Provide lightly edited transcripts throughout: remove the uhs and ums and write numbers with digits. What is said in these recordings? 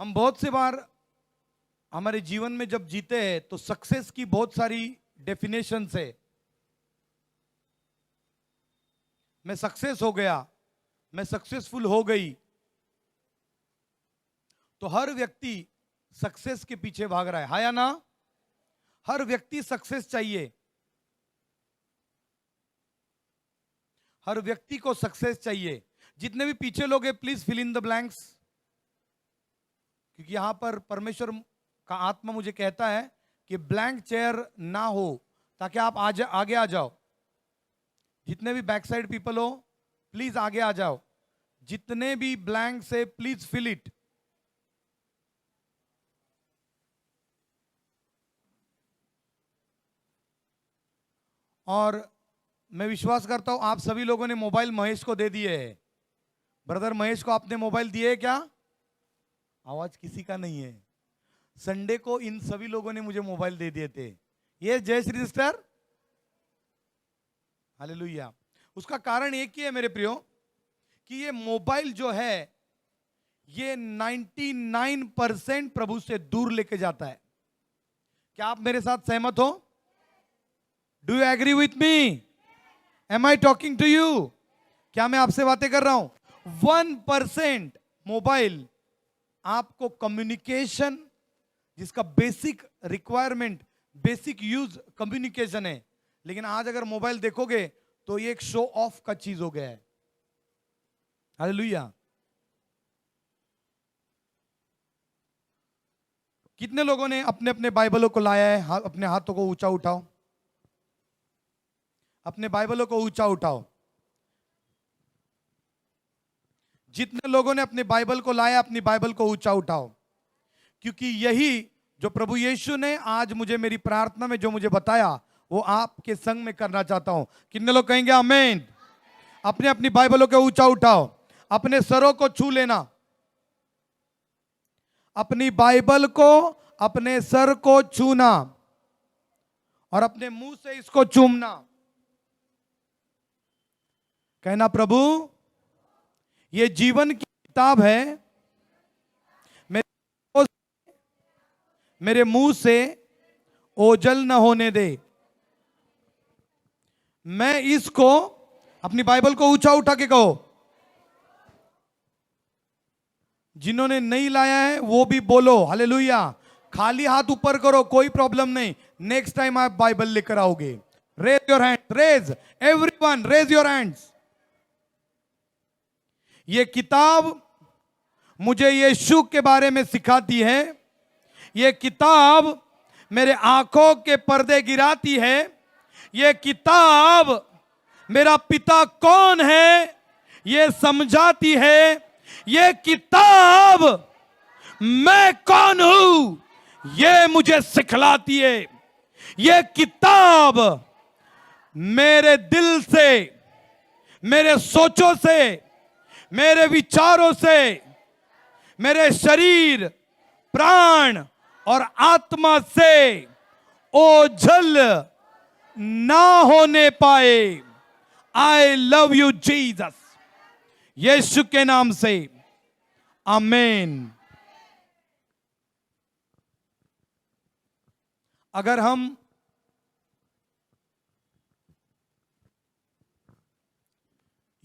हम बहुत से बार हमारे जीवन में जब जीते हैं तो सक्सेस की बहुत सारी डेफिनेशंस है। मैं सक्सेस हो गया, मैं सक्सेसफुल हो गई। तो हर व्यक्ति सक्सेस के पीछे भाग रहा है, हाँ या ना? हर व्यक्ति सक्सेस चाहिए, हर व्यक्ति को सक्सेस चाहिए। जितने भी पीछे लोग हैं please fill in the blanks, क्योंकि यहां पर परमेश्वर का आत्मा मुझे कहता है कि ब्लैंक चेयर ना हो, ताकि आप आगे आ जाओ। जितने भी बैक साइड पीपल हो प्लीज आगे आ जाओ। जितने भी ब्लैंक से प्लीज फिल इट। और मैं विश्वास करता हूं आप सभी लोगों ने मोबाइल महेश को दे दिए है। ब्रदर महेश को आपने मोबाइल दिए है क्या? आवाज किसी का नहीं है। संडे को इन सभी लोगों ने मुझे मोबाइल दे दिए थे। ये जय श्री सिस्टर, हालेलुया। उसका कारण एक ही है मेरे प्रियो, कि ये मोबाइल जो है ये 99% प्रभु से दूर लेके जाता है। क्या आप मेरे साथ सहमत हो? Do you agree with me? Am I talking to you? क्या मैं आपसे बातें कर रहा हूं? 1% मोबाइल आपको कम्युनिकेशन, जिसका basic requirement, basic use communication है, लेकिन आज अगर मोबाइल देखोगे तो ये एक शो ऑफ का चीज हो गया है। हालेलुया। कितने लोगों ने अपने अपने बाइबलों को लाया है? अपने हाथों को ऊंचा उठाओ, अपने बाइबलों को ऊंचा उठाओ। जितने लोगों ने अपने बाइबल को लाया, अपनी बाइबल को ऊंचा उठाओ, क्योंकि यही जो प्रभु यीशु ने आज मुझे मेरी प्रार्थना में जो मुझे बताया वो आपके संग में करना चाहता हूं। कितने लोग कहेंगे आमीन? अपने अपनी बाइबलों को ऊंचा उठाओ, अपने सरों को छू लेना, अपनी बाइबल को, अपने सर को छूना और अपने मुंह से इसको चूमना। कहना प्रभु ये जीवन की किताब है, मेरे मुंह से ओझल न होने दे। मैं इसको, अपनी बाइबल को ऊंचा उठा के कहो। जिन्होंने नहीं लाया है वो भी बोलो हालेलुया। खाली हाथ ऊपर करो, कोई प्रॉब्लम नहीं। नेक्स्ट टाइम आप बाइबल लेकर आओगे। Raise your hand, raise, everyone raise your hands. ये किताब मुझे यीशु के बारे में सिखाती है। ये किताब मेरे आंखों के पर्दे गिराती है। ये किताब मेरा पिता कौन है ये समझाती है। ये किताब मैं कौन हूं ये मुझे सिखलाती है। ये किताब मेरे दिल से, मेरे सोचों से, मेरे विचारों से, मेरे शरीर, प्राण और आत्मा से ओझल ना होने पाए। आई लव यू जीसस, यीशु के नाम से आमीन। अगर हम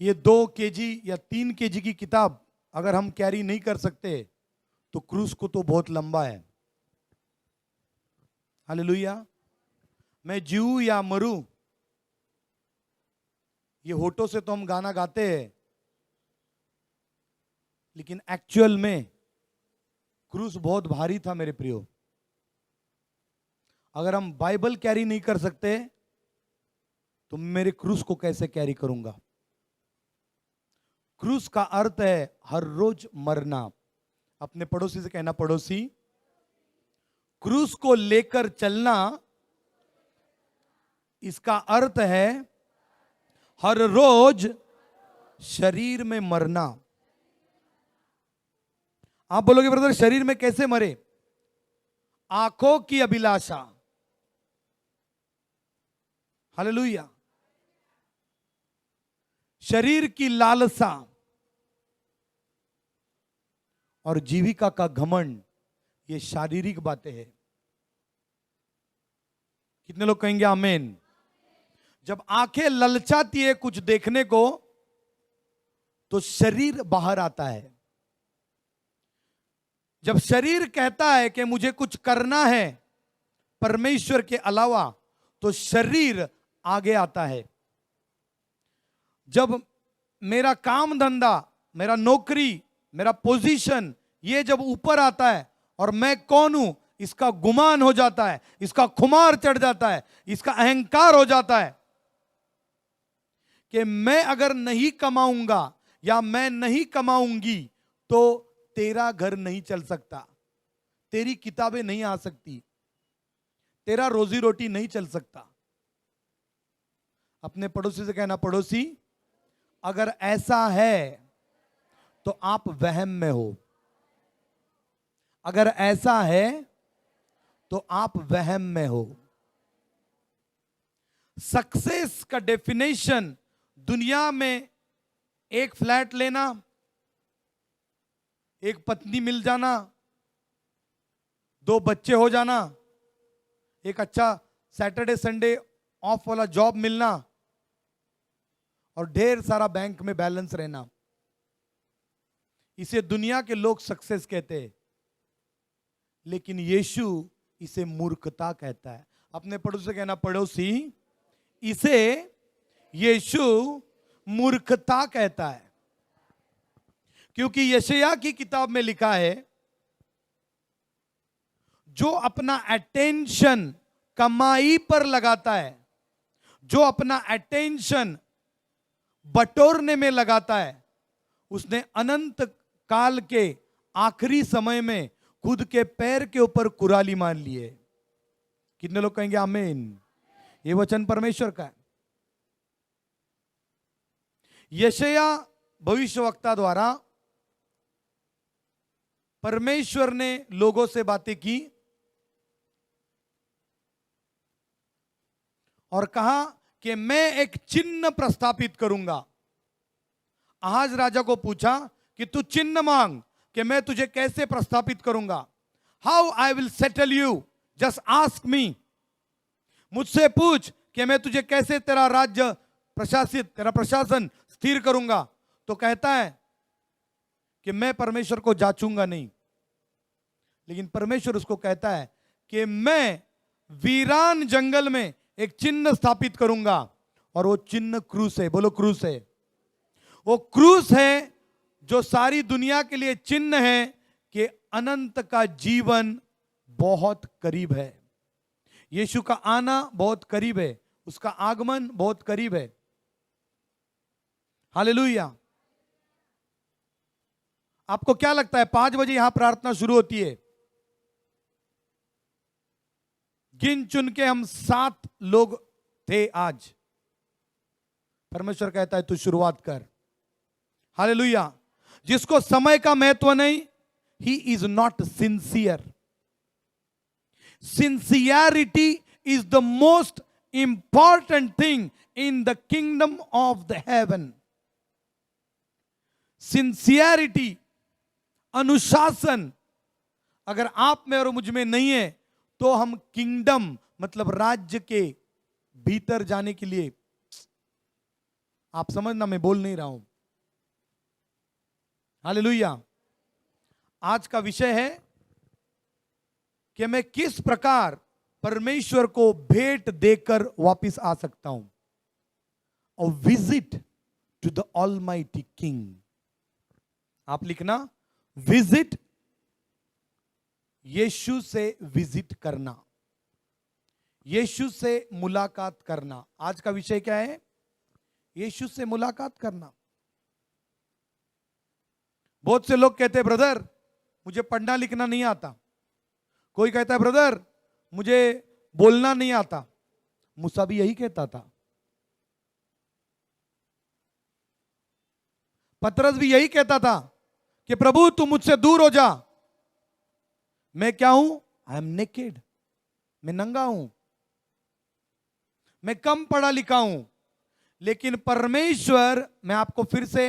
ये 2 केजी या 3 केजी की किताब अगर हम कैरी नहीं कर सकते तो क्रूस को तो बहुत लंबा है। हालेलुया। मैं जीऊं या मरूं, ये होठों से तो हम गाना गाते हैं, लेकिन एक्चुअल में क्रूस बहुत भारी था मेरे प्रियो। अगर हम बाइबल कैरी नहीं कर सकते तो मेरे क्रूस को कैसे कैरी करूंगा? क्रूस का अर्थ है हर रोज मरना। अपने पड़ोसी से कहना, पड़ोसी क्रूस को लेकर चलना, इसका अर्थ है हर रोज शरीर में मरना। आप बोलोगे ब्रदर शरीर में कैसे मरे? आंखों की अभिलाषा, हालेलुया, शरीर की लालसा और जीविका का घमंड, ये शारीरिक बातें हैं। कितने लोग कहेंगे आमेन? जब आंखें ललचाती है कुछ देखने को, तो शरीर बाहर आता है। जब शरीर कहता है कि मुझे कुछ करना है परमेश्वर के अलावा, तो शरीर आगे आता है। जब मेरा काम धंधा, मेरा नौकरी, मेरा पोजीशन, ये जब ऊपर आता है और मैं कौन हूं इसका गुमान हो जाता है, इसका खुमार चढ़ जाता है, इसका अहंकार हो जाता है कि मैं अगर नहीं कमाऊंगा या मैं नहीं कमाऊंगी तो तेरा घर नहीं चल सकता, तेरी किताबें नहीं आ सकती, तेरा रोजी रोटी नहीं चल सकता। अपने पड़ोसी से कहना, पड़ोसी अगर ऐसा है तो आप वहम में हो। अगर ऐसा है तो आप वहम में हो। सक्सेस का डेफिनेशन दुनिया में एक फ्लैट लेना, एक पत्नी मिल जाना, 2 बच्चे हो जाना, एक अच्छा सैटरडे संडे ऑफ वाला जॉब मिलना और ढेर सारा बैंक में बैलेंस रहना, इसे दुनिया के लोग सक्सेस कहते हैं। लेकिन यीशु इसे मूर्खता कहता है। अपने पड़ोसी से कहना, पड़ोसी इसे यीशु मूर्खता कहता है। क्योंकि यशायाह की किताब में लिखा है, जो अपना अटेंशन कमाई पर लगाता है, जो अपना अटेंशन बटोरने में लगाता है, उसने अनंत काल के आखिरी समय में खुद के पैर के ऊपर कुराली मान ली है। कितने लोग कहेंगे आमीन? ये वचन परमेश्वर का है। यशायाह भविष्यवक्ता द्वारा परमेश्वर ने लोगों से बातें की और कहा कि मैं एक चिन्ह प्रस्थापित करूंगा। आहाज राजा को पूछा कि तू चिन्ह मांग कि मैं तुझे कैसे प्रस्थापित करूंगा। How I will settle you, just ask me. मुझसे पूछ कि मैं तुझे कैसे तेरा राज्य प्रशासित, तेरा प्रशासन स्थिर करूंगा। तो कहता है कि मैं परमेश्वर को जांचूंगा नहीं, लेकिन परमेश्वर उसको कहता है कि मैं वीरान जंगल में एक चिन्ह स्थापित करूंगा और वो चिन्ह क्रूस है। बोलो क्रूस है। वो क्रूस है जो सारी दुनिया के लिए चिन्ह है कि अनंत का जीवन बहुत करीब है। यीशु का आना बहुत करीब है, उसका आगमन बहुत करीब है। हालेलुया। आपको क्या लगता है 5 बजे यहां प्रार्थना शुरू होती है, गिन चुन के हम 7 लोग थे आज। परमेश्वर कहता है तू शुरुआत कर। हालेलुया। जिसको समय का महत्व नहीं, he is not sincere. Sincerity is the most important thing in the kingdom of the haven. Sincerity, अनुशासन अगर आप में और मुझ में नहीं है तो हम किंगडम मतलब राज्य के भीतर जाने के लिए, आप समझना मैं बोल नहीं रहा हूं। हालेलुया। आज का विषय है कि मैं किस प्रकार परमेश्वर को भेंट देकर वापस आ सकता हूं। और visit to the almighty king. आप लिखना, विजिट, यीशु से विजिट करना, यीशु से मुलाकात करना। आज का विषय क्या है? यीशु से मुलाकात करना। बहुत से लोग कहते हैं ब्रदर मुझे पढ़ना लिखना नहीं आता। कोई कहता है ब्रदर मुझे बोलना नहीं आता। मूसा भी यही कहता था, पतरस भी यही कहता था कि प्रभु तू मुझसे दूर हो जा, मैं क्या हूं? आई एम नेकेड, मैं नंगा हूं, मैं कम पढ़ा लिखा हूं। लेकिन परमेश्वर, मैं आपको फिर से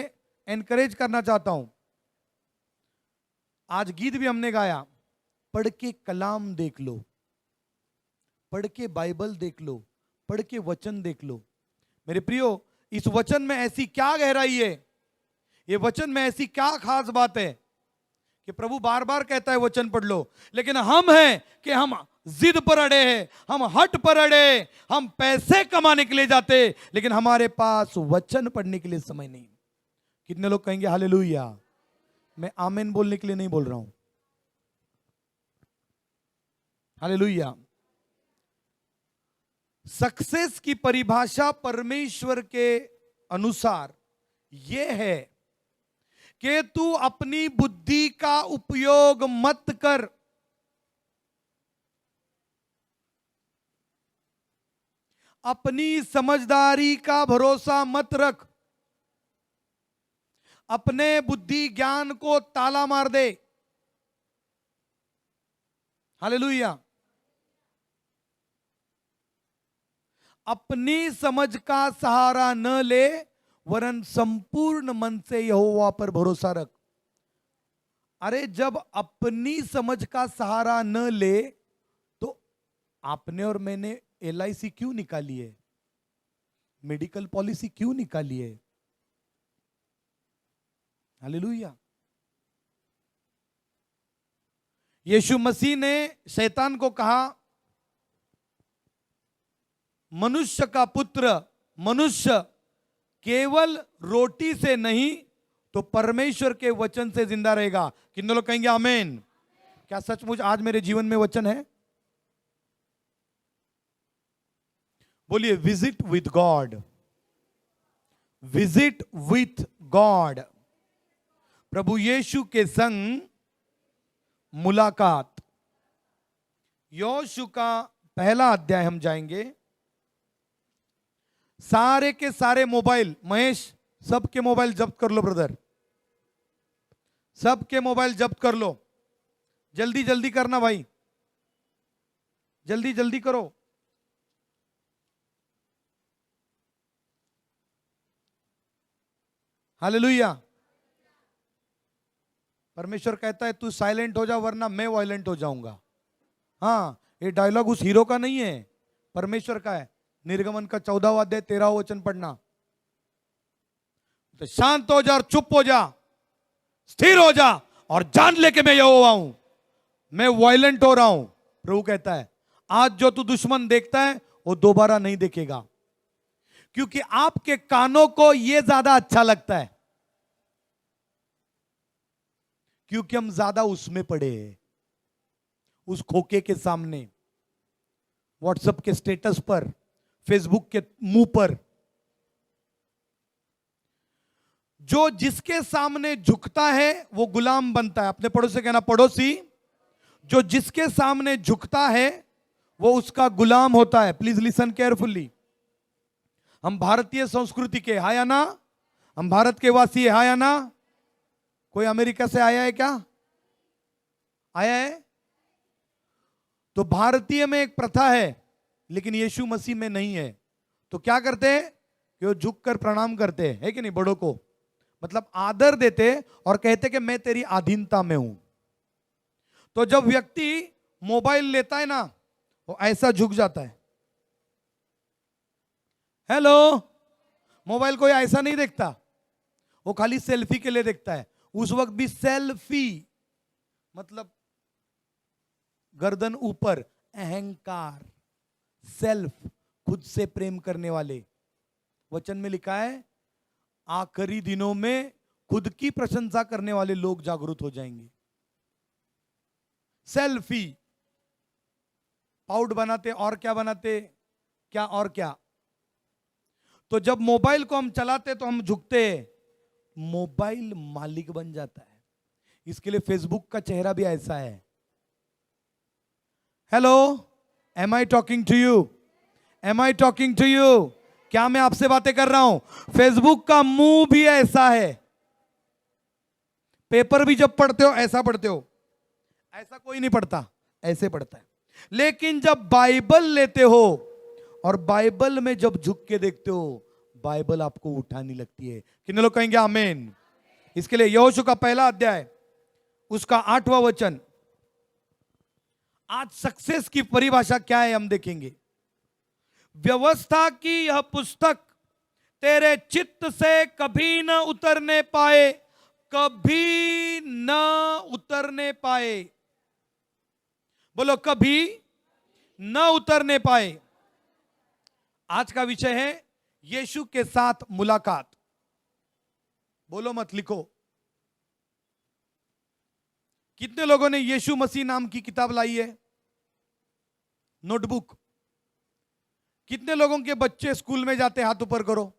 एनकरेज करना चाहता हूं, आज गीत भी हमने गाया, पढ़ के कलाम देख लो, पढ़ के बाइबल देख लो, पढ़ के वचन देख लो। मेरे प्रियो, इस वचन में ऐसी क्या गहराई है, ये वचन में ऐसी क्या खास बात है कि प्रभु बार बार कहता है वचन पढ़ लो, लेकिन हम हैं कि हम जिद पर अड़े हैं, हम हट पर अड़े, हम पैसे कमाने के लिए जाते, लेकिन हमारे पास वचन पढ़ने के लिए समय नहीं। कितने लोग कहेंगे हालेलुया? मैं आमीन बोलने के लिए नहीं बोल रहा हूं। हालेलुया। सक्सेस की परिभाषा परमेश्वर के अनुसार यह है कि तू अपनी बुद्धि का उपयोग मत कर, अपनी समझदारी का भरोसा मत रख, अपने बुद्धि ज्ञान को ताला मार दे। हालेलुया। अपनी समझ का सहारा न ले, वरन संपूर्ण मन से यहोवा पर भरोसा रख। अरे जब अपनी समझ का सहारा न ले तो आपने और मैंने LIC क्यों निकाली है, मेडिकल पॉलिसी क्यों निकाली है? हालेलुया। यीशु मसीह ने शैतान को कहा, मनुष्य का पुत्र, मनुष्य केवल रोटी से नहीं तो परमेश्वर के वचन से जिंदा रहेगा। कितने लोग कहेंगे आमीन? क्या सचमुच आज मेरे जीवन में वचन है? बोलिए visit with God, visit with God. प्रभु यीशु के संग मुलाकात। यहोशू का पहला अध्याय हम जाएंगे। सारे के सारे मोबाइल, महेश सबके मोबाइल जब्त कर लो ब्रदर, सबके मोबाइल जब्त कर लो। जल्दी जल्दी करना भाई, जल्दी जल्दी करो। हालेलुया। परमेश्वर कहता है तू साइलेंट हो जा वरना मैं वायलेंट हो जाऊंगा। हाँ, ये डायलॉग उस हीरो का नहीं है, परमेश्वर का है। निर्गमन का 14वां अध्याय 13वां वचन पढ़ना। तो शांत हो जा और चुप हो जा, स्थिर हो जा और जान ले कि मैं यहोवा हूं, मैं वायलेंट हो रहा हूं। प्रभु कहता है आज जो तू दुश्मन देखता है वो दोबारा नहीं देखेगा, क्योंकि आपके कानों को यह ज्यादा अच्छा लगता है, क्योंकि हम ज्यादा उसमें पड़े हैं, उस खोखे के सामने, व्हाट्सएप के स्टेटस पर, फेसबुक के मुंह पर। जो जिसके सामने झुकता है वो गुलाम बनता है। अपने पड़ोसी कहना, पड़ोसी जो जिसके सामने झुकता है वो उसका गुलाम होता है। Please listen carefully. हम भारतीय संस्कृति के, हाय या ना? हम भारत के वासी है, हाय या ना? कोई अमेरिका से आया है क्या? आया है? तो भारतीय में एक प्रथा है लेकिन यीशु मसीह में नहीं है। तो क्या करते हैं कि वो झुक कर प्रणाम करते हैं, है कि नहीं? बड़ों को मतलब आदर देते और कहते कि मैं तेरी अधीनता में हूं। तो जब व्यक्ति मोबाइल लेता है ना, वो ऐसा झुक जाता है। हेलो, मोबाइल कोई ऐसा नहीं देखता, वो खाली सेल्फी के लिए देखता है। उस वक्त भी सेल्फी मतलब गर्दन ऊपर, अहंकार, सेल्फ, खुद से प्रेम करने वाले। वचन में लिखा है आखिरी दिनों में खुद की प्रशंसा करने वाले लोग जागरूक हो जाएंगे। सेल्फी, पाउड बनाते और क्या बनाते, क्या और क्या। तो जब मोबाइल को हम चलाते तो हम झुकते, मोबाइल मालिक बन जाता है। इसके लिए फेसबुक का चेहरा भी ऐसा है। Hello, am I talking to you? Am I talking to you? क्या मैं आपसे बातें कर रहा हूं? फेसबुक का मुंह भी ऐसा है। पेपर भी जब पढ़ते हो ऐसा पढ़ते हो, ऐसा कोई नहीं पढ़ता, ऐसे पढ़ता है। लेकिन जब बाइबल लेते हो और बाइबल में जब झुक के देखते हो, बाइबल आपको उठानी लगती है। कितने लोग कहेंगे आमीन? इसके लिए यहोशू का पहला अध्याय उसका 8वां वचन। आज सक्सेस की परिभाषा क्या है हम देखेंगे। व्यवस्था की यह पुस्तक तेरे चित्त से कभी न उतरने पाए, कभी न उतरने पाए। बोलो कभी न उतरने पाए। आज का विषय है यीशु के साथ मुलाकात। बोलो मत, लिखो। कितने लोगों ने यीशु मसीह नाम की किताब लाई है, नोटबुक? कितने लोगों के बच्चे स्कूल में जाते, हाथ ऊपर करो।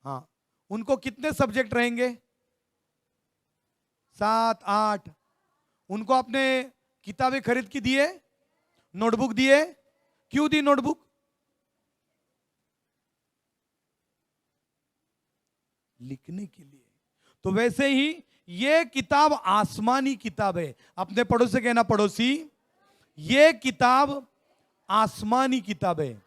हाँ, उनको कितने सब्जेक्ट रहेंगे? 7 8। उनको आपने किताबें खरीद के दिए, नोटबुक दिए? क्यों दी नोटबुक? लिखने के लिए। तो वैसे ही ये किताब आसमानी किताब है। अपने पड़ोसी से कहना, पड़ोसी ये किताब आसमानी किताब है।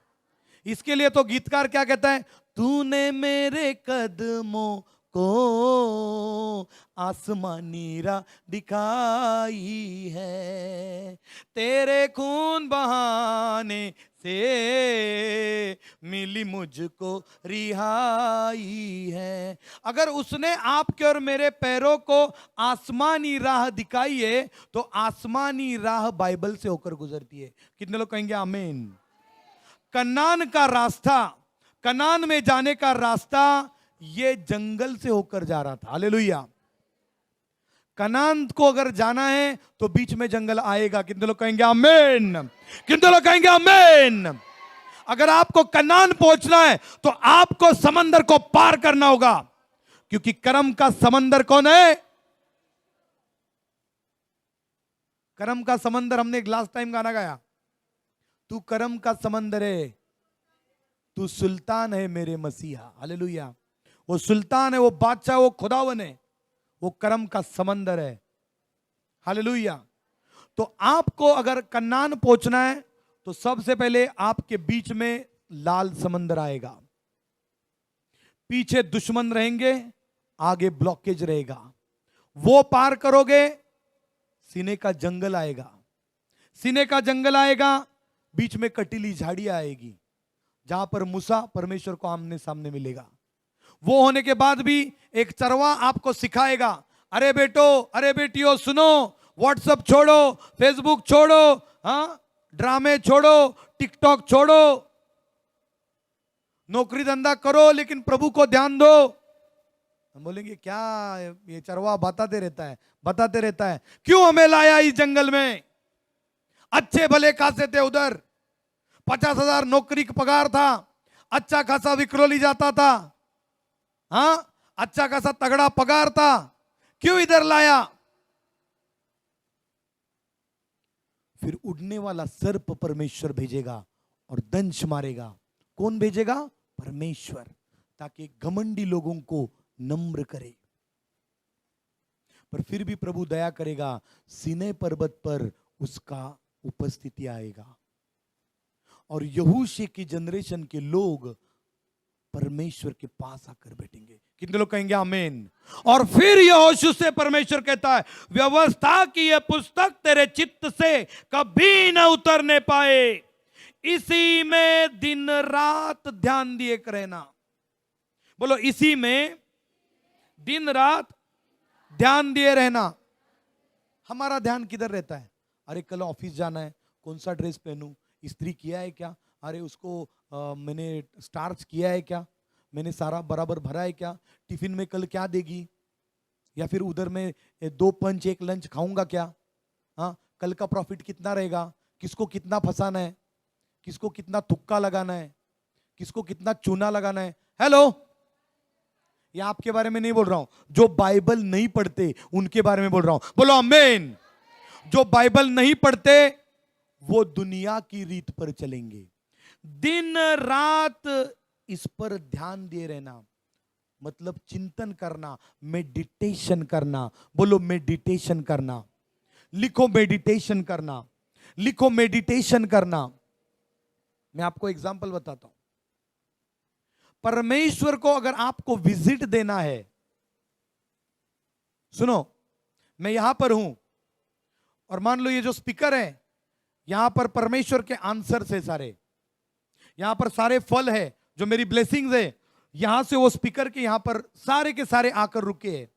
इसके लिए तो गीतकार क्या कहता है? तूने मेरे कदमों को आसमानी राह दिखाई है, तेरे खून बहाने से मिली मुझको रिहाई है। अगर उसने आपके और मेरे पैरों को आसमानी राह दिखाई है तो आसमानी राह बाइबल से होकर गुजरती है। कितने लोग कहेंगे आमीन? कनान का रास्ता, कनान में जाने का रास्ता ये जंगल से होकर जा रहा था। हालेलुया। कनान को अगर जाना है तो बीच में जंगल आएगा। कितने लोग कहेंगे आमीन? कितने लोग कहेंगे आमीन? अगर आपको कनान पहुंचना है तो आपको समंदर को पार करना होगा, क्योंकि कर्म का समंदर कौन है? कर्म का समंदर। हमने एक लास्ट टाइम गाना गाया, तू कर्म का समंदर है, तू सुल्तान है मेरे मसीहा। हालेलुया। वो सुल्तान है, वो बादशाह, वो खुदावन है, वो कर्म का समंदर है। हालेलुया। तो आपको अगर कनान पहुंचना है तो सबसे पहले आपके बीच में लाल समंदर आएगा, पीछे दुश्मन रहेंगे, आगे ब्लॉकेज रहेगा। वो पार करोगे, सीने का जंगल आएगा। सीने का जंगल आएगा, बीच में कटीली झाड़ियां आएगी, जहां पर मूसा परमेश्वर को आमने सामने मिलेगा। वो होने के बाद भी एक चरवा आपको सिखाएगा, अरे बेटो, अरे बेटियों सुनो, व्हाट्सएप छोड़ो, फेसबुक छोड़ो, हाँ, ड्रामे छोड़ो, टिकटॉक छोड़ो, नौकरी धंधा करो, लेकिन प्रभु को ध्यान दो। हम बोलेंगे क्या ये चरवा बताते रहता है। क्यों हमें लाया इस जंगल में? अच्छे भले खासे थे उधर, 50,000 नौकरी का पगार था, अच्छा खासा विक्रोली जाता था, हाँ, अच्छा खासा तगड़ा पगार था, क्यों इधर लाया? फिर उड़ने वाला सर्प परमेश्वर भेजेगा और दंश मारेगा। कौन भेजेगा? परमेश्वर, ताकि घमंडी लोगों को नम्र करे। पर फिर भी प्रभु दया करेगा, सीनै पर्वत पर उसका उपस्थिति आएगा और यहोशू की जनरेशन के लोग परमेश्वर के पास आकर बैठेंगे। कितने लोग कहेंगे आमीन? और फिर यहोशू से परमेश्वर कहता है, व्यवस्था की यह पुस्तक तेरे चित्त से कभी न उतरने पाए, इसी में दिन रात ध्यान दिए रहना। बोलो, इसी में दिन रात ध्यान दिए रहना। हमारा ध्यान किधर रहता है? अरे कल ऑफिस जाना है, कौन सा ड्रेस पहनूं, इस्त्री किया है क्या, अरे उसको मैंने स्टार्च किया है क्या, मैंने सारा बराबर भरा है क्या, टिफिन में कल क्या देगी, या फिर उधर में 2 पंच 1 लंच खाऊंगा क्या, हाँ, कल का प्रॉफिट कितना रहेगा, किसको कितना फंसाना है, किसको कितना तुक्का लगाना है, किसको कितना चूना लगाना है। हेलो, ये आपके बारे में नहीं बोल रहा हूं, जो बाइबल नहीं पढ़ते उनके बारे में बोल रहा हूं। बोलो आमीन। जो बाइबल नहीं पढ़ते वो दुनिया की रीत पर चलेंगे। दिन रात इस पर ध्यान दिए रहना, मतलब चिंतन करना, मेडिटेशन करना। बोलो मेडिटेशन करना। लिखो मेडिटेशन करना, लिखो मेडिटेशन करना। मैं आपको एग्जांपल बताता हूं। परमेश्वर को अगर आपको विजिट देना है, सुनो, मैं यहां पर हूं और मान लो ये जो स्पीकर है, यहां पर परमेश्वर के आंसर से सारे, यहां पर सारे फल है जो मेरी ब्लेसिंग्स है, यहां से वो स्पीकर के यहां पर सारे के सारे आकर रुके हैं।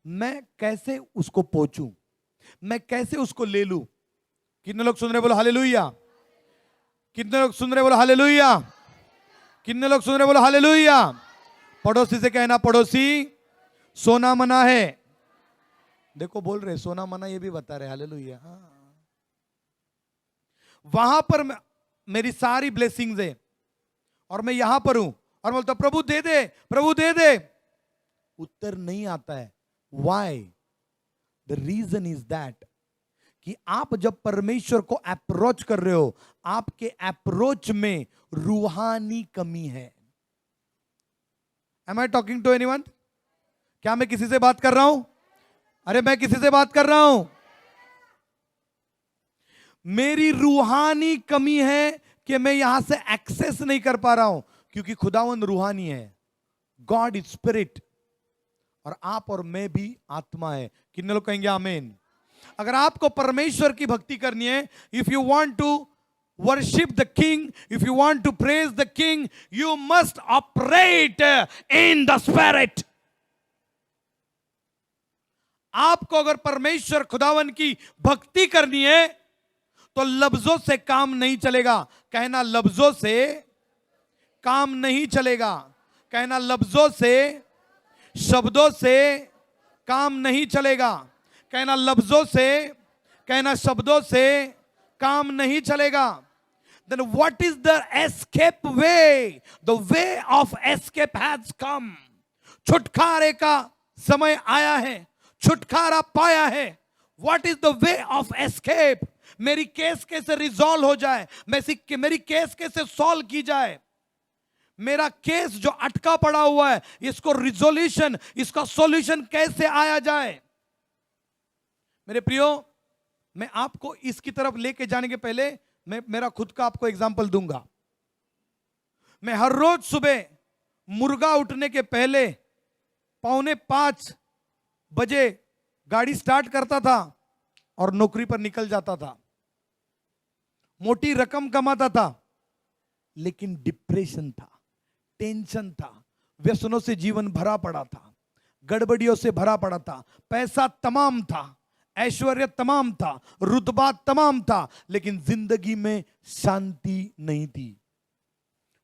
मैं कैसे उसको पहुंचूं, मैं कैसे उसको ले लूं? कितने लोग सुन रहे बोलो हालेलुया? कितने लोग सुन रहे बोलो हालेलुया? कितने लोग सुन रहे बोलो हालेलुया? पड़ोसी से कहना, पड़ोसी सोना मना है। देखो बोल रहे सोना मना, ये भी बता रहे हालेलुया। वहां पर मेरी सारी ब्लेसिंग्स है और मैं यहां पर हूं और बोलता प्रभु दे दे, प्रभु दे दे। उत्तर नहीं आता है। Why? The reason is that कि आप जब परमेश्वर को अप्रोच कर रहे हो, आपके अप्रोच में रूहानी कमी है। Am I talking to anyone? क्या मैं किसी से बात कर रहा हूं? अरे मैं किसी से बात कर रहा हूं। मेरी रूहानी कमी है कि मैं यहां से एक्सेस नहीं कर पा रहा हूं, क्योंकि खुदावंद रूहानी है। गॉड इज स्पिरिट और आप और मैं भी आत्मा है। कितने लोग कहेंगे आमीन? अगर आपको परमेश्वर की भक्ति करनी है, if you want to worship the king, if you want to praise the king, you must operate in the spirit. आपको अगर परमेश्वर खुदावन की भक्ति करनी है तो लफ्जों से काम नहीं चलेगा। कहना लफ्जों से काम नहीं चलेगा। कहना लफ्जों से, शब्दों से काम नहीं चलेगा। कहना लफ्जों से, कहना शब्दों से काम नहीं चलेगा। Then what is the escape way? The way of escape has come. छुटकारे का समय आया है, छुटकारा पाया है। What is the way of escape? मेरी केस कैसे रिजॉल्व हो जाए, मेरी केस कैसे सॉल्व की जाए, मेरा केस जो अटका पड़ा हुआ है इसको रिजोल्यूशन, इसका सॉल्यूशन कैसे आया जाए। मेरे प्रियो, मैं आपको इसकी तरफ लेके जाने के पहले मैं मेरा खुद का आपको एग्जांपल दूंगा। मैं हर रोज सुबह मुर्गा उठने के पहले 4:45 बजे गाड़ी स्टार्ट करता था और नौकरी पर निकल जाता था। मोटी रकम कमाता था, लेकिन डिप्रेशन था, टेंशन था, व्यसनों से जीवन भरा पड़ा था, गड़बड़ियों से भरा पड़ा था। पैसा तमाम था, ऐश्वर्य तमाम था, रुतबा तमाम था, लेकिन जिंदगी में शांति नहीं थी।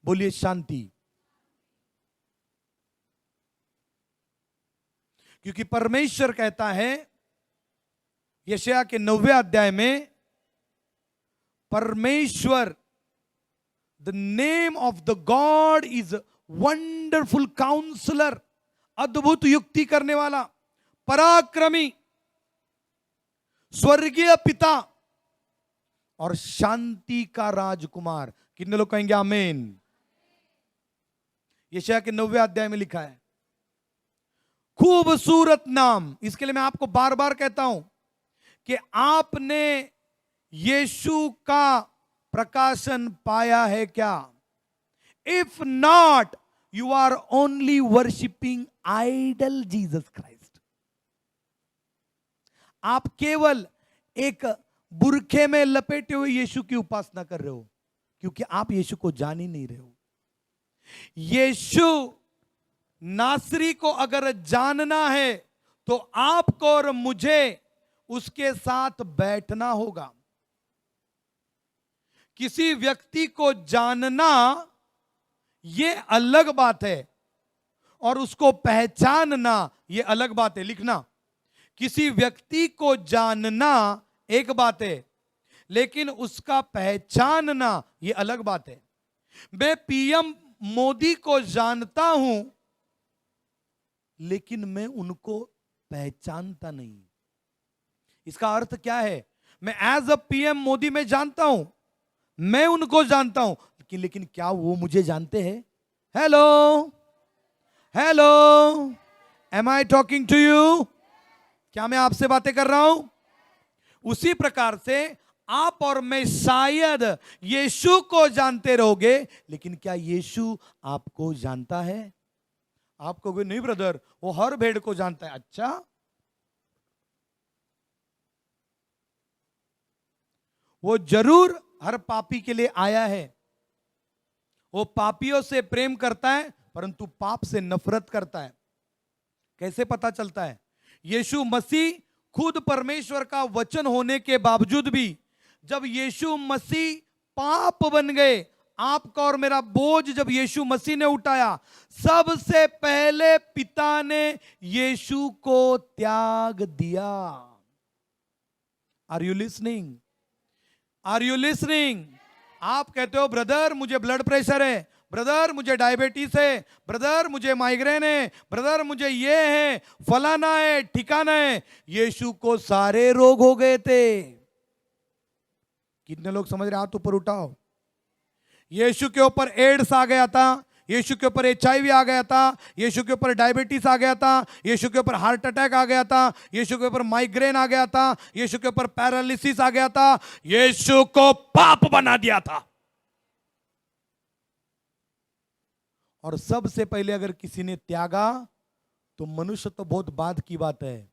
बोलिए शांति। क्योंकि परमेश्वर कहता है यशायाह के 9वें अध्याय में, परमेश्वर, the name of the God is wonderful counsellor, अद्भुत युक्ति करने वाला, पराक्रमी, स्वर्गीय पिता और शांति का राजकुमार। कितने लोग कहेंगे आमीन? यशायाह के 9वें अध्याय में लिखा है। खूबसूरत नाम। इसके लिए मैं आपको बार बार कहता हूं कि आपने यीशु का प्रकाशन पाया है क्या? If not, you are only worshipping idol Jesus Christ. आप केवल एक बुरखे में लपेटे हुए यीशु की उपासना कर रहे हो, क्योंकि आप यीशु को जान ही नहीं रहे हो। यीशु नासरी को अगर जानना है तो आपको और मुझे उसके साथ बैठना होगा। किसी व्यक्ति को जानना यह अलग बात है और उसको पहचानना यह अलग बात है। लिखना, किसी व्यक्ति को जानना एक बात है, लेकिन उसका पहचानना यह अलग बात है। मैं पीएम मोदी को जानता हूं, लेकिन मैं उनको पहचानता नहीं। इसका अर्थ क्या है? मैं एज अ पीएम मोदी में जानता हूं, मैं उनको जानता हूं, लेकिन क्या वो मुझे जानते हैं? Hello hello, am I talking to you? क्या मैं आपसे बातें कर रहा हूं? उसी प्रकार से आप और मैं शायद यीशु को जानते रहोगे, लेकिन क्या यीशु आपको जानता है? आप कहोगे नहीं ब्रदर, वो हर भेड़ को जानता है। अच्छा, वो जरूर हर पापी के लिए आया है। वो पापियों से प्रेम करता है परंतु पाप से नफरत करता है। कैसे पता चलता है? यीशु मसीह खुद परमेश्वर का वचन होने के बावजूद भी जब यीशु मसीह पाप बन गए, आपका और मेरा बोझ जब यीशु मसीह ने उठाया, सबसे पहले पिता ने यीशु को त्याग दिया। Are you listening? Are you listening? आप कहते हो ब्रदर मुझे ब्लड प्रेशर है, ब्रदर मुझे डायबिटीज है, ब्रदर मुझे माइग्रेन है, ब्रदर मुझे ये है, फलाना है, ठिकाना है। यीशु को सारे रोग हो गए थे। कितने लोग समझ रहे? हाथ ऊपर उठाओ। यीशु के ऊपर एड्स आ गया था, यीशु के ऊपर HIV आ गया था, यीशु के ऊपर डायबिटीज आ गया था, यीशु के ऊपर हार्ट अटैक आ गया था, यीशु के ऊपर माइग्रेन आ गया था, यीशु के ऊपर पैरालिसिस आ गया था। यीशु को पाप बना दिया था। और सबसे पहले अगर किसी ने त्यागा तो मनुष्य तो बहुत बाद की बात है,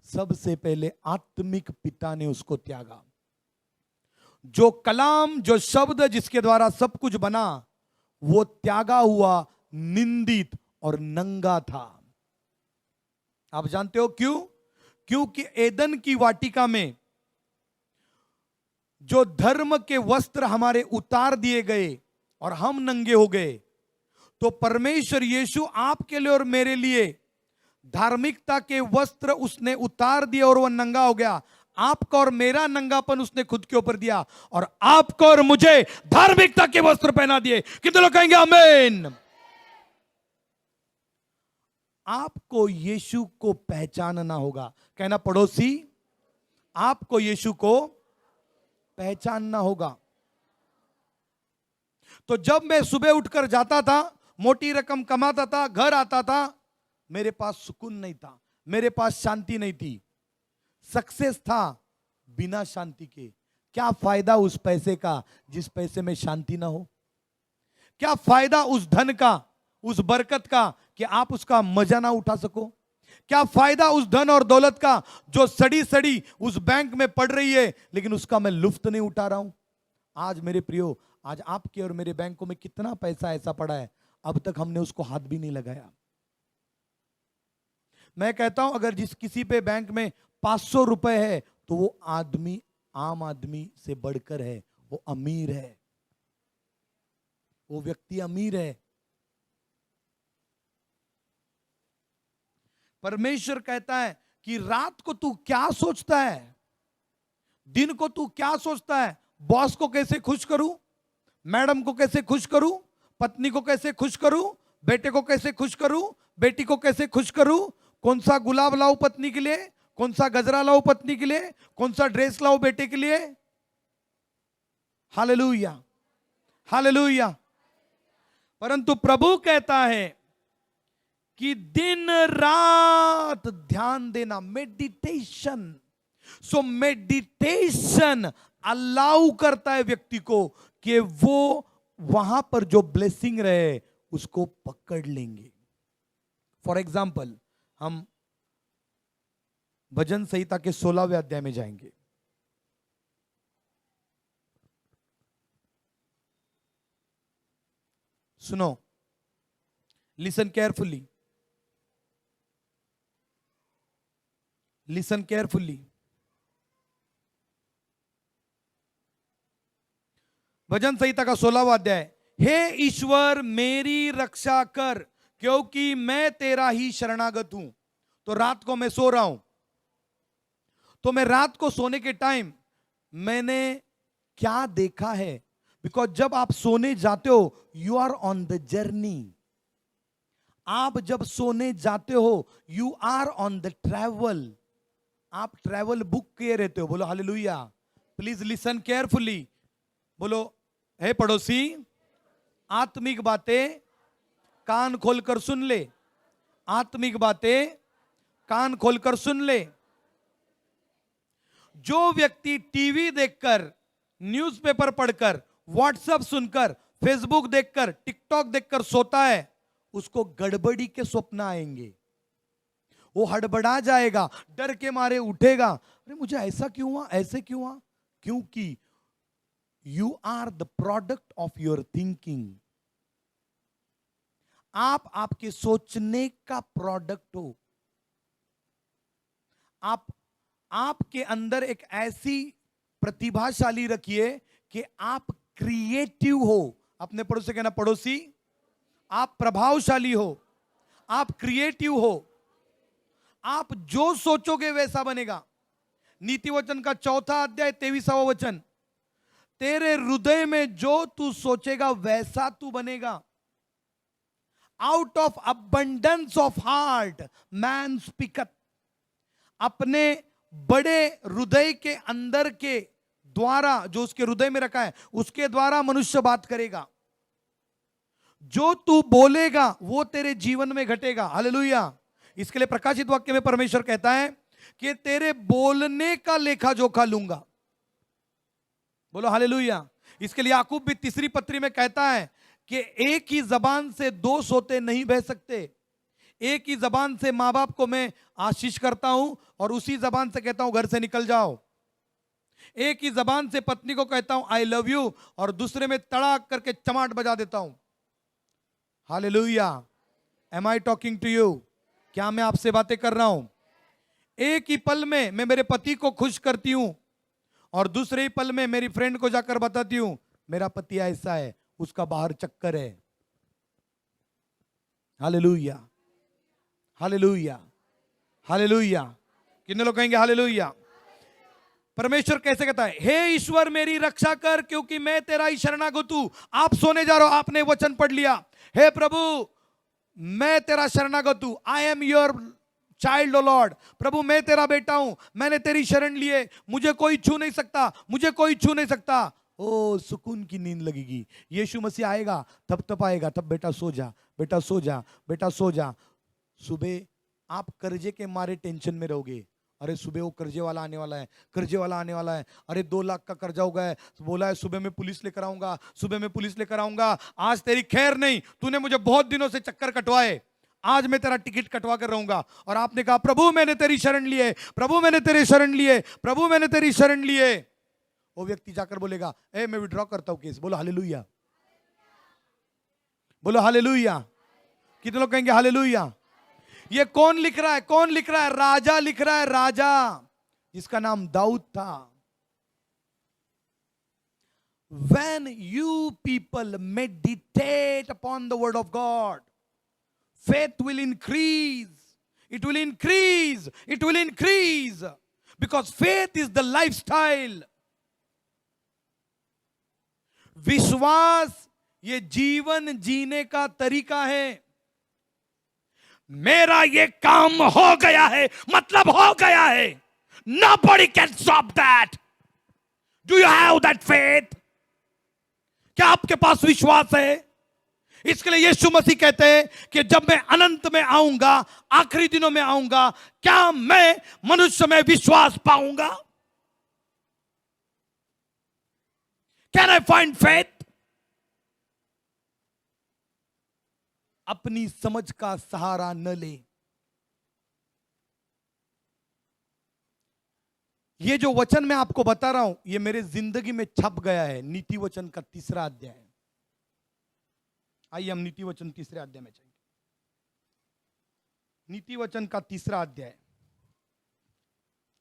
सबसे पहले आत्मिक पिता ने उसको त्यागा। जो कलाम, जो शब्द जिसके द्वारा सब कुछ बना, वो त्यागा हुआ, निंदित और नंगा था। आप जानते हो क्यों? क्योंकि एदन की वाटिका में जो धर्म के वस्त्र हमारे उतार दिए गए और हम नंगे हो गए, तो परमेश्वर यीशु आपके लिए और मेरे लिए धार्मिकता के वस्त्र उसने उतार दिए और वह नंगा हो गया। आपका और मेरा नंगापन उसने खुद के ऊपर दिया और आपको और मुझे धार्मिकता के वस्त्र पहना दिए। कितने लोग कहेंगे आमीन? आपको यीशु को पहचानना होगा। कहना पड़ोसी, आपको यीशु को पहचानना होगा। तो जब मैं सुबह उठकर जाता था, मोटी रकम कमाता था, घर आता था, मेरे पास सुकून नहीं था, मेरे पास शांति नहीं थी। सक्सेस था बिना शांति के। क्या फायदा उस पैसे का जिस पैसे में शांति ना हो? क्या फायदा उस धन का, उस बरकत का कि आप उसका मजा ना उठा सको? क्या फायदा उस धन और दौलत का जो सड़ी सड़ी उस बैंक में पड़ रही है लेकिन उसका मैं लुफ्त नहीं उठा रहा हूं? आज मेरे प्रियो, आज आपके और मेरे बैंकों में कितना पैसा ऐसा पड़ा है, अब तक हमने उसको हाथ भी नहीं लगाया। मैं कहता हूं अगर जिस किसी पे बैंक में 500 रुपए है तो वो आदमी आम आदमी से बढ़कर है, वो अमीर है, वो व्यक्ति अमीर है। परमेश्वर कहता है कि रात को तू क्या सोचता है, दिन को तू क्या सोचता है? बॉस को कैसे खुश करूं, मैडम को कैसे खुश करूं, पत्नी को कैसे खुश करूं, बेटे को कैसे खुश करूं, बेटी को कैसे खुश करूं, कौन सा गुलाब लाऊं पत्नी के लिए, कौन सा गजरा लाऊं पत्नी के लिए, कौन सा ड्रेस लाऊं बेटे के लिए। Hallelujah, hallelujah. परंतु प्रभु कहता है कि दिन रात ध्यान देना, मेडिटेशन। सो मेडिटेशन अलाउ करता है व्यक्ति को कि वो वहां पर जो ब्लेसिंग रहे उसको पकड़ लेंगे। फॉर एग्जाम्पल, हम भजन संहिता के 16वें अध्याय में जाएंगे। सुनो, लिसन केयरफुली, लिसन केयरफुली। भजन संहिता का 16वां अध्याय। हे ईश्वर मेरी रक्षा कर, क्योंकि मैं तेरा ही शरणागत हूं। तो रात को मैं सो रहा हूं, तो मैं रात को सोने के टाइम मैंने क्या देखा है? बिकॉज जब आप सोने जाते हो, you are on the journey. आप जब सोने जाते हो, you are on the travel. आप ट्रैवल बुक किए रहते हो। बोलो हालेलुया। Please listen carefully. बोलो, हे पड़ोसी, आत्मिक बातें कान खोलकर सुन ले, आत्मिक बातें कान खोलकर सुन ले। जो व्यक्ति टीवी देखकर, न्यूज़पेपर पढ़कर, व्हाट्सएप सुनकर, फेसबुक देखकर, टिकटॉक देखकर सोता है, उसको गड़बड़ी के स्वप्न आएंगे। वो हड़बड़ा जाएगा, डर के मारे उठेगा, अरे मुझे ऐसा क्यों हुआ, ऐसे क्यों हुआ, क्योंकि you are the product of your thinking. आप आपके सोचने का प्रोडक्ट हो। आप आपके अंदर एक ऐसी प्रतिभाशाली रखिए कि आप क्रिएटिव हो। अपने पड़ोसी से कहना, पड़ोसी आप प्रभावशाली हो, आप क्रिएटिव हो, आप जो सोचोगे वैसा बनेगा। नीति वचन का 4 अध्याय 23वां वचन, तेरे हृदय में जो तू सोचेगा वैसा तू बनेगा। Out of abundance of heart man speaketh. अपने बड़े हृदय के अंदर के द्वारा, जो उसके हृदय में रखा है उसके द्वारा मनुष्य बात करेगा। जो तू बोलेगा वो तेरे जीवन में घटेगा। हालेलुया। इसके लिए प्रकाशित वाक्य में परमेश्वर कहता है कि तेरे बोलने का लेखा जोखा लूंगा। बोलो हालेलुया। इसके लिए याकूब भी 3री पत्री में कहता है कि एक ही जबान से 2 सोते नहीं बह सकते। एक ही जबान से मां बाप को मैं आशीष करता हूं और उसी जबान से कहता हूं घर से निकल जाओ। एक ही जबान से पत्नी को कहता हूं आई लव यू और दूसरे में तड़ाक करके चमाट बजा देता हूं। Hallelujah. Am I talking to you? क्या मैं आपसे बातें कर रहा हूं? एक ही पल में मैं मेरे पति को खुश करती हूं और दूसरे ही पल में मेरी फ्रेंड को जाकर बताती हूं मेरा पति ऐसा है, उसका बाहर चक्कर है। Hallelujah, hallelujah, hallelujah. कितने लोग कहेंगे हालेलुया? परमेश्वर कैसे कहता है, हे ईश्वर मेरी रक्षा कर क्योंकि मैं तेरा ही शरणागत हूं। आप सोने जा रहे हो, आपने वचन पढ़ लिया, हे प्रभु मैं तेरा शरणागत हूं, I am your child O Lord. प्रभु मैं तेरा बेटा हूं, मैंने तेरी शरण लिए, मुझे कोई छू नहीं सकता, मुझे कोई छू नहीं सकता। ओ सुकून की नींद लगेगी। यीशु मसीह आएगा तब आएगा, तब बेटा सो जा, बेटा सो जा, बेटा सो जा। सुबह आप कर्जे के मारे टेंशन में रहोगे, अरे सुबह वो कर्जे वाला आने वाला है, कर्जे वाला आने वाला है, अरे 2 लाख का कर्जा हो गया है, बोला है सुबह में पुलिस लेकर आऊंगा, सुबह में पुलिस लेकर आऊंगा। आज तेरी खैर नहीं, तूने मुझे बहुत दिनों से चक्कर कटवाए, आज मैं तेरा टिकट कटवा कर रहूंगा। और आपने कहा प्रभु मैंने तेरी शरण लिए, प्रभु मैंने तेरी शरण लिए, प्रभु मैंने तेरी शरण लिए। वो व्यक्ति जाकर बोलेगा ए मैं विड्रॉ करता हूं केस। बोलो हालेलुया, बोलो हालेलुया। कितने लोग कहेंगे हालेलुया? ये कौन लिख रहा है? कौन लिख रहा है? राजा लिख रहा है, राजा जिसका नाम दाऊद था। When you people meditate upon the word of God, faith will increase. It will increase. It will increase. Because faith is the lifestyle. विश्वास ये जीवन जीने का तरीका है। मेरा ये काम हो गया है मतलब हो गया है। Nobody can stop that. Do you have that faith? क्या आपके पास विश्वास है? इसके लिए यीशु मसीह कहते हैं कि जब मैं अनंत में आऊंगा, आखिरी दिनों में आऊंगा, क्या मैं मनुष्य में विश्वास पाऊंगा? Can I find faith? अपनी समझ का सहारा न ले। ये जो वचन मैं आपको बता रहा हूं ये मेरे जिंदगी में छप गया है। नीति वचन का 3रा अध्याय। आइए हम नीति वचन 3रे अध्याय में चलेंगे। नीति वचन का 3रा अध्याय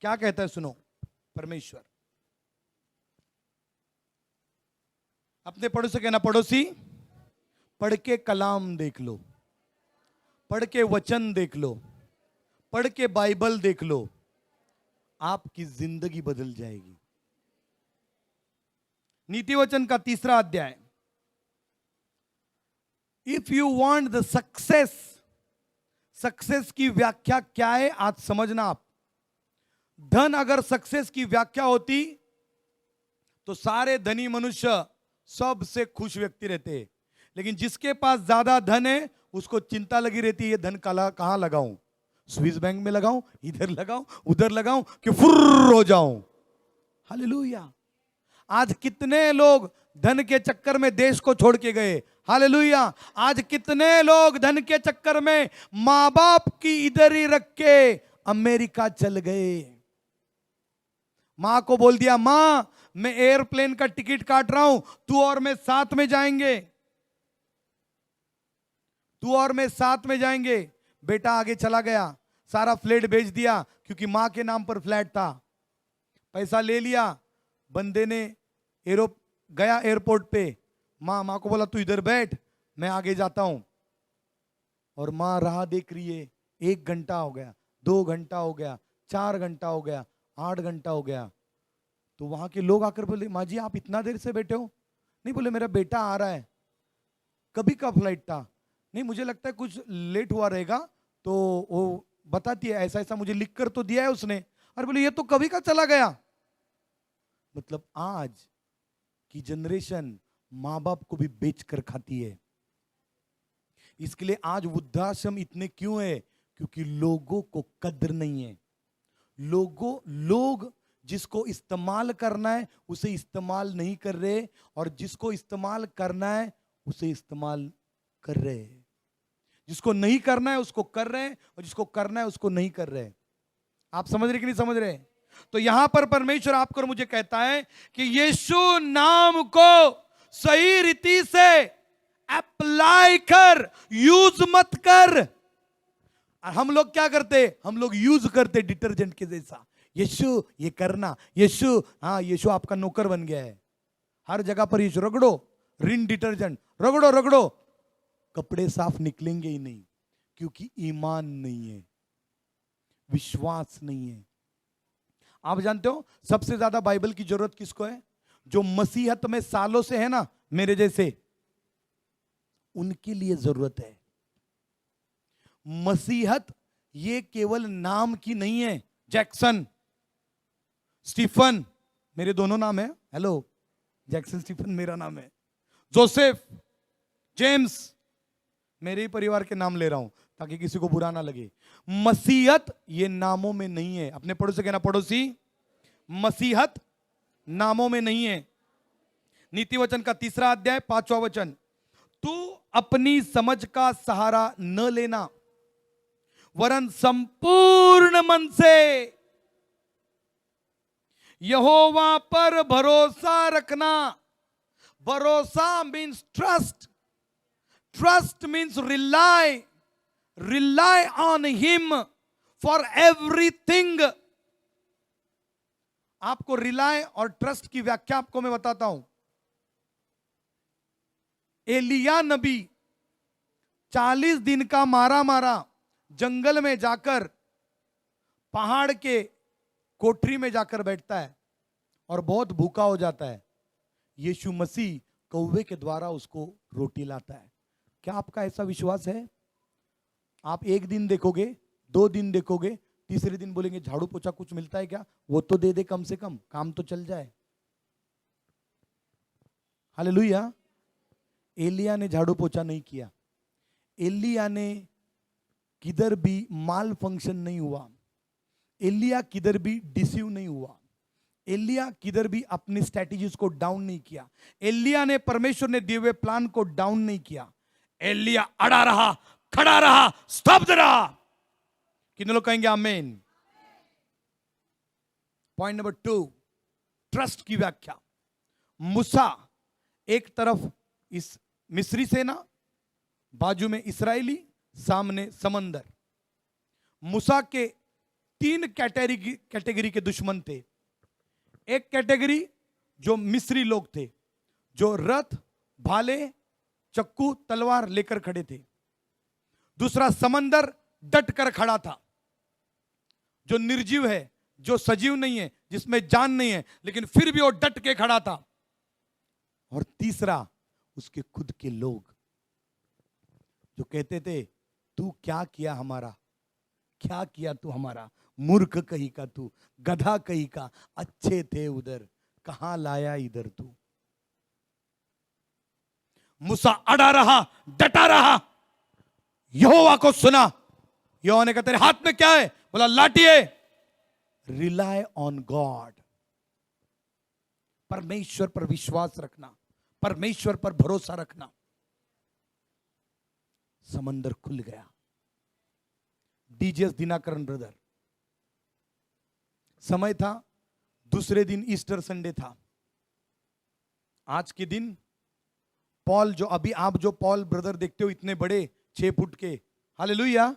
क्या कहता है सुनो। परमेश्वर अपने पड़ोसी कहना, पड़ोसी पढ़ के कलाम देख लो, पढ़ के वचन देख लो, पढ़ के बाइबल देख लो, आपकी जिंदगी बदल जाएगी। नीति वचन का 3रा अध्याय। If you want the success, success की व्याख्या क्या है आज समझना आप। धन अगर सक्सेस की व्याख्या होती तो सारे धनी मनुष्य सबसे खुश व्यक्ति रहते, लेकिन जिसके पास ज्यादा धन है उसको चिंता लगी रहती है ये धन कहां लगाऊं, स्विस बैंक में लगाऊं, इधर लगाऊं, उधर लगाऊं कि फुर्र हो जाऊं। हालेलुया। आज कितने लोग धन के चक्कर में देश को छोड़ के गए। हालेलुया। आज कितने लोग धन के चक्कर में मां बाप की इधर ही रख के अमेरिका चल गए। मां को बोल दिया मां मैं एयरप्लेन का टिकट काट रहा हूं, तू और मैं साथ में जाएंगे, तू और मैं साथ में जाएंगे। बेटा आगे चला गया, सारा फ्लैट बेच दिया, क्योंकि मां के नाम पर फ्लैट था। पैसा ले लिया, बंदे ने गया एयरपोर्ट पे, मां को बोला तू इधर बैठ, मैं आगे जाता हूं। और मां राह देख रही है। 1 घंटा हो गया, 2 घंटा हो गया, 4 घंटा हो गया, 8 घंटा हो गया। तो वहां के लोग आकर बोले, माँ जी आप इतना देर से बैठे हो? नहीं, बोले मेरा बेटा आ रहा है। कभी का फ्लाइट था? नहीं, मुझे लगता है कुछ लेट हुआ रहेगा, तो वो बताती है, ऐसा ऐसा मुझे लिख कर तो दिया है उसने। और बोले ये तो कभी का चला गया। मतलब आज की जनरेशन माँ बाप को भी बेच कर खाती है। इसके लिए आज वृद्धाश्रम इतने क्यों है? क्योंकि लोगों को कद्र नहीं है। लोग जिसको इस्तेमाल करना है उसे इस्तेमाल नहीं कर रहे, और जिसको इस्तेमाल करना है उसे इस्तेमाल कर रहे हैं। जिसको नहीं करना है उसको कर रहे हैं, और जिसको करना है उसको नहीं कर रहे हैं। आप समझ रहे कि नहीं समझ रहे? तो यहां पर परमेश्वर आपको और मुझे कहता है कि यीशु नाम को सही रीति से अप्लाई कर, यूज मत कर। हम लोग क्या करते? हम लोग यूज करते डिटर्जेंट के जैसा। यीशु ये करना, यीशु, हाँ यीशु आपका नौकर बन गया है। हर जगह पर यीशु रगड़ो, रिन डिटर्जेंट रगड़ो रगड़ो, कपड़े साफ निकलेंगे ही नहीं, क्योंकि ईमान नहीं है, विश्वास नहीं है। आप जानते हो सबसे ज्यादा बाइबल की जरूरत किसको है? जो मसीहत में सालों से है ना, मेरे जैसे, उनके लिए जरूरत है। मसीहत ये केवल नाम की नहीं है। जैक्सन, स्टीफन, मेरे दोनों नाम है। हेलो, जैक्सन स्टीफन मेरा नाम है। जोसेफ, जेम्स, मेरे ही परिवार के नाम ले रहा हूं ताकि किसी को बुरा ना लगे। मसीहत ये नामों में नहीं है। अपने पड़ोसी से कहना, पड़ोसी, मसीहत नामों में नहीं है। नीति वचन का 3 अध्याय 5वां वचन, तू अपनी समझ का सहारा न लेना, वरन संपूर्ण मन से यहोवा पर भरोसा रखना। भरोसा means trust, trust means rely, rely on him for everything. आपको रिलाई और ट्रस्ट की व्याख्या आपको मैं बताता हूं। एलिया नबी 40 दिन का मारा जंगल में जाकर, पहाड़ के कोठरी में जाकर बैठता है और बहुत भूखा हो जाता है। यीशु मसीह कौवे के द्वारा उसको रोटी लाता है। क्या आपका ऐसा विश्वास है? आप 1 दिन देखोगे, 2 दिन देखोगे, तीसरे दिन बोलेंगे झाड़ू पोछा कुछ मिलता है क्या? वो तो दे दे, कम से कम काम तो चल जाए। हालेलुया। एलिया ने झाड़ू पोछा नहीं किया। एलिया ने किधर भी माल फंक्शन नहीं हुआ। एलिया किधर भी डिसीव नहीं हुआ। एलिया किधर भी अपनी स्ट्रैटेजीज को डाउन नहीं किया। एलिया ने परमेश्वर ने दिए हुए प्लान को डाउन नहीं किया। एलिया अड़ा रहा, खड़ा रहा, स्तब्ध रहा। कितने लोग कहेंगे आमीन? पॉइंट नंबर 2, ट्रस्ट की व्याख्या। मूसा, एक तरफ इस मिस्री सेना, बाजू में इस्राएली, सामने समंदर। मूसा के 3 कैटेगरी के दुश्मन थे। एक कैटेगरी जो मिस्री लोग थे, जो रथ, भाले, चक्कू, तलवार लेकर खड़े थे। दूसरा समंदर डट कर खड़ा था, जो निर्जीव है, जो सजीव नहीं है, जिसमें जान नहीं है, लेकिन फिर भी वो डट के खड़ा था। और तीसरा उसके खुद के लोग, जो कहते थे तू क्या किया हमारा, क्या किया तू हमारा, मूर्ख कहीं का तू, गधा कहीं का, अच्छे थे उधर, कहां लाया इधर तू। मूसा अड़ा रहा, डटा रहा, यहोवा को सुना। यहोवा ने कहा तेरे हाथ में क्या है? बोला लाठी है। रिलाई ऑन गॉड, परमेश्वर पर विश्वास रखना, परमेश्वर पर भरोसा रखना। समंदर खुल गया। डीजीएस दिनाकरण ब्रदर, समय था, दूसरे दिन ईस्टर संडे था। आज के दिन पॉल, जो अभी आप जो पॉल ब्रदर देखते हो इतने बड़े 6 फुट के, हालेलुया,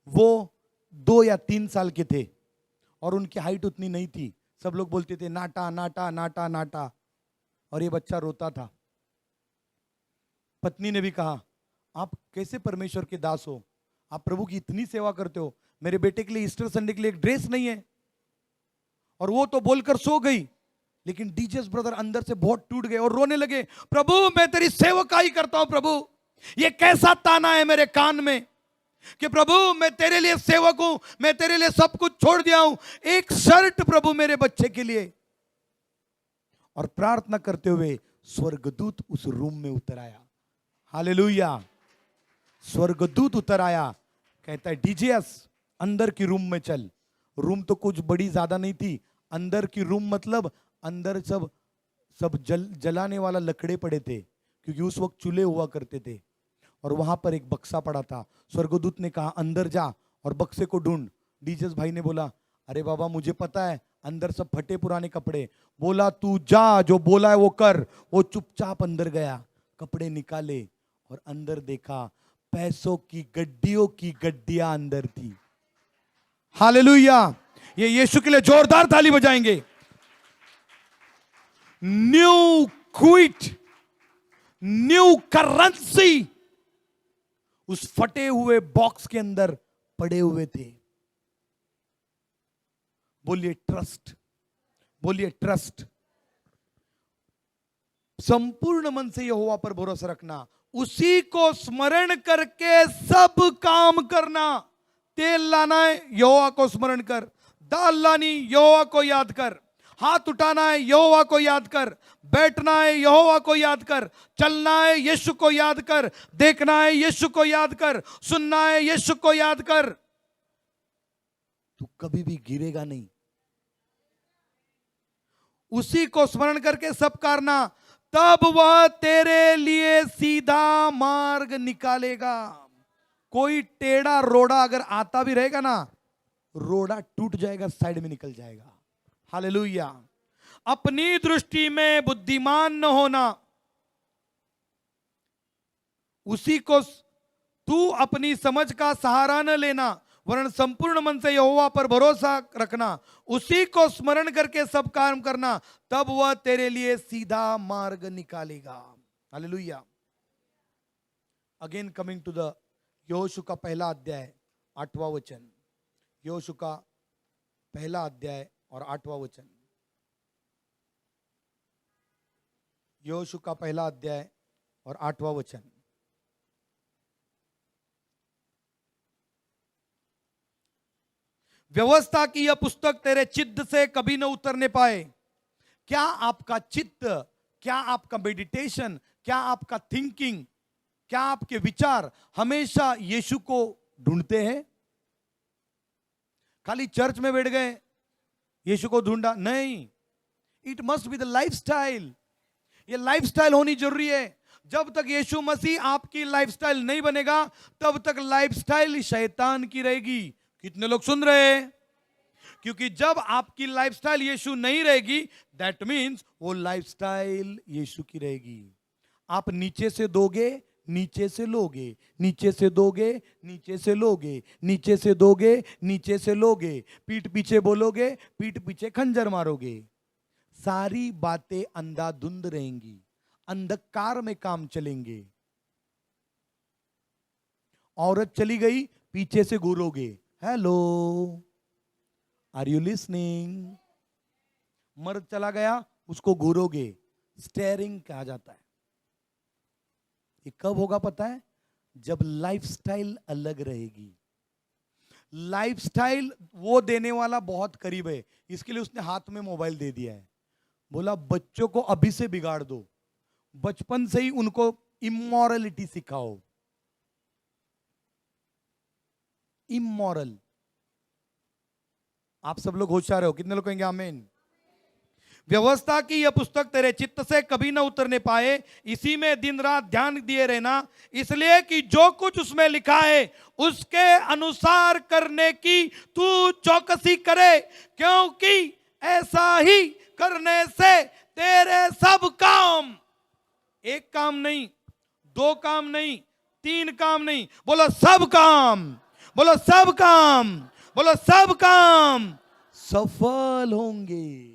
वो 2 या 3 साल के थे और उनकी हाइट उतनी नहीं थी। सब लोग बोलते थे नाटा नाटा नाटा नाटा, और ये बच्चा रोता था। पत्नी ने भी कहा आप कैसे परमेश्वर के दास हो, आप प्रभु की इतनी सेवा करते हो, मेरे बेटे के लिए ईस्टर संडे के लिए एक ड्रेस नहीं है। और वो तो बोलकर सो गई, लेकिन डीजेस ब्रदर अंदर से बहुत टूट गए और रोने लगे, प्रभु मैं तेरी सेवकाई करता हूं, प्रभु ये कैसा ताना है मेरे कान में कि प्रभु मैं तेरे लिए सेवक हूं, मैं तेरे लिए सब कुछ छोड़ दिया हूं, एक शर्ट प्रभु मेरे बच्चे के लिए। और प्रार्थना करते हुए स्वर्गदूत उस रूम में उतर आया। हालेलुया, स्वर्गदूत उतर आया, कहता है डीजेस अंदर की रूम में चल। रूम तो कुछ बड़ी ज्यादा नहीं थी, अंदर की रूम मतलब अंदर सब जलाने वाला लकड़े पड़े थे, क्योंकि उस वक्त चूल्हे हुआ करते थे। और वहां पर एक बक्सा पड़ा था। स्वर्गदूत ने कहा अंदर जा और बक्से को ढूंढ। डीजेस भाई ने बोला अरे बाबा मुझे पता है, अंदर सब फटे पुराने कपड़े। बोला तू जा, जो बोला है वो कर। वो चुपचाप अंदर गया, कपड़े निकाले और अंदर देखा, पैसों की गड्डियों की गड्डियां अंदर थी। हालेलुया, ये यीशु के लिए जोरदार ताली बजाएंगे। न्यू क्विट, न्यू करेंसी उस फटे हुए बॉक्स के अंदर पड़े हुए थे। बोलिए ट्रस्ट, बोलिए ट्रस्ट। संपूर्ण मन से यहोवा पर भरोसा रखना, उसी को स्मरण करके सब काम करना। तेल लाना है यहोवा को स्मरण कर, दाल लानी यहोवा को याद कर, हाथ उठाना है यहोवा को याद कर, बैठना है यहोवा को याद कर, चलना है यीशु को याद कर, देखना है यीशु को याद कर, सुनना है यीशु को याद कर। तू कभी भी गिरेगा नहीं। उसी को स्मरण करके सब करना, तब वह तेरे लिए सीधा मार्ग निकालेगा। कोई टेढ़ा रोड़ा अगर आता भी रहेगा ना, रोड़ा टूट जाएगा, साइड में निकल जाएगा। हालेलुया। अपनी दृष्टि में बुद्धिमान न होना, उसी को तू अपनी समझ का सहारा न लेना, वरन संपूर्ण मन से यहोवा पर भरोसा रखना, उसी को स्मरण करके सब काम करना, तब वह तेरे लिए सीधा मार्ग निकालेगा। Hallelujah. Again coming to the यहोशू का पहला अध्याय 8वां वचन। यहोशू का पहला अध्याय और 8वां वचन। यहोशू का पहला अध्याय और 8वां वचन। व्यवस्था की यह पुस्तक तेरे चित्त से कभी न उतरने पाए। क्या आपका चित्त, क्या आपका मेडिटेशन, क्या आपका थिंकिंग, क्या आपके विचार हमेशा यीशु को ढूंढते हैं? खाली चर्च में बैठ गए, यीशु को ढूंढा नहीं। It must be the lifestyle. ये लाइफस्टाइल होनी जरूरी है। जब तक यीशु मसीह आपकी लाइफस्टाइल नहीं बनेगा, तब तक लाइफस्टाइल शैतान की रहेगी। कितने लोग सुन रहे हैं? क्योंकि जब आपकी लाइफस्टाइल यीशु नहीं रहेगी, दैट मीन्स वो लाइफस्टाइल यीशु की रहेगी। आप नीचे से दोगे, नीचे से लोगे, नीचे से दोगे, नीचे से लोगे, नीचे से दोगे, नीचे से लोगे, पीठ पीछे बोलोगे, पीठ पीछे खंजर मारोगे। सारी बातें अंधाधुंध रहेंगी, अंधकार में काम चलेंगे। औरत चली गई, पीछे से घूरोगे, हेलो आर यू लिसनिंग। मर्द चला गया, उसको घूरोगे, स्टेयरिंग कहा जाता है। ये कब होगा पता है? जब लाइफस्टाइल अलग रहेगी। लाइफस्टाइल वो देने वाला बहुत करीब है, इसके लिए उसने हाथ में मोबाइल दे दिया है। बोला बच्चों को अभी से बिगाड़ दो, बचपन से ही उनको इमोरलिटी सिखाओ। इमोरल। आप सब लोग होशियार हो, कितने लोग कहेंगे आमीन? व्यवस्था की यह पुस्तक तेरे चित्त से कभी न उतरने पाए, इसी में दिन रात ध्यान दिए रहना, इसलिए कि जो कुछ उसमें लिखा है उसके अनुसार करने की तू चौकसी करे, क्योंकि ऐसा ही करने से तेरे सब काम, एक काम नहीं, दो काम नहीं, तीन काम नहीं, बोलो सब काम, बोलो सब काम, बोलो सब काम सफल होंगे।